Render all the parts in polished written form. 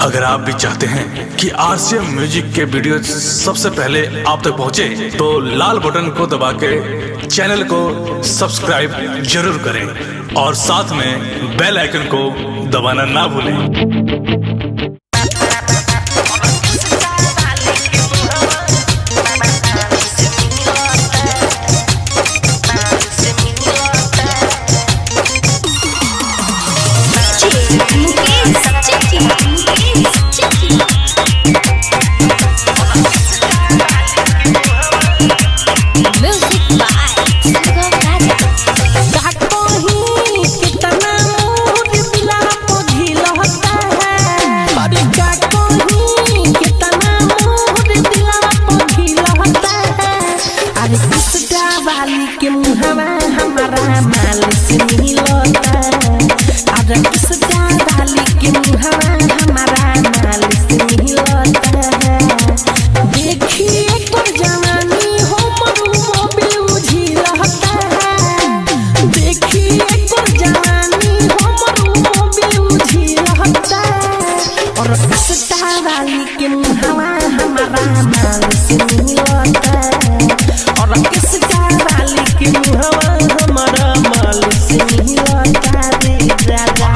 अगर आप भी चाहते हैं कि आरसीएम म्यूजिक के वीडियो सबसे पहले आप तक पहुंचे, तो लाल बटन को दबा के चैनल को सब्सक्राइब जरूर करें और साथ में बेल आइकन को दबाना ना भूलें। के मुहवा हमारा माल से मिलता, अरे किसका डाली के मुहवा हमारा माल से मिलता। देखिए तो जवानी हो मरुओं पे उझी रहता है, देखिए तो जवानी हो मरुओं पे उझी रहता। और किसका डाली के मुहवा हमारा माल से मिलता, और किसका के मुहवा हमारा माल से मिलता रे राजा।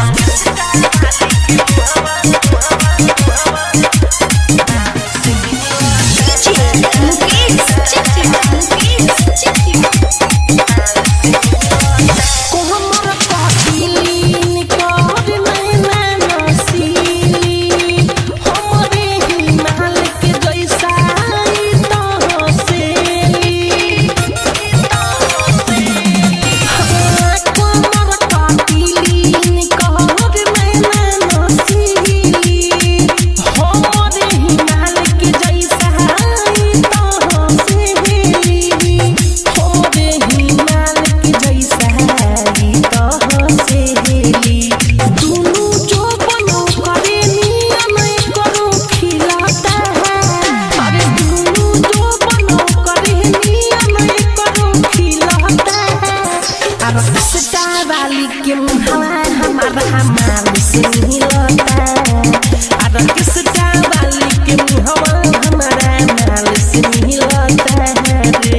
के मुहवा हमारा माल से मिलता, अरे किसका वाली के मुहवा हमारा माल से मिलता रे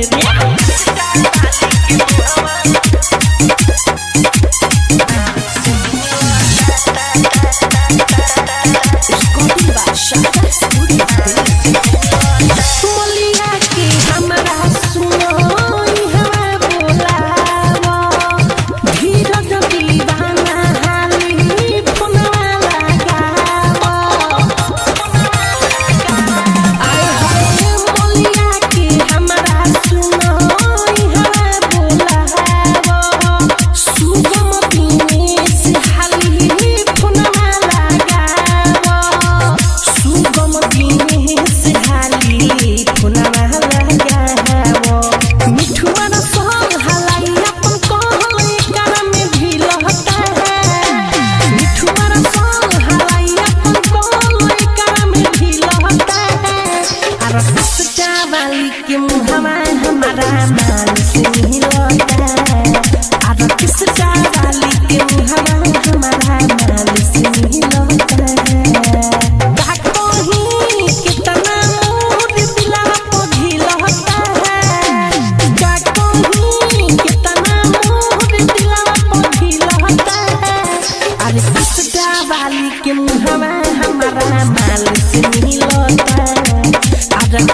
मोलिया के हमारा सुनो के मुहवा हमारा माल से मिलता, अरे किसका वाली के मुहवा हमारा माल से मिलता। काको ही कितना मोर दिला को ढिलता है, काको ही कितना मोर दिला को ढिलता है। अरे किसका वाली के मुहवा हमारा माल से मिलता, अरे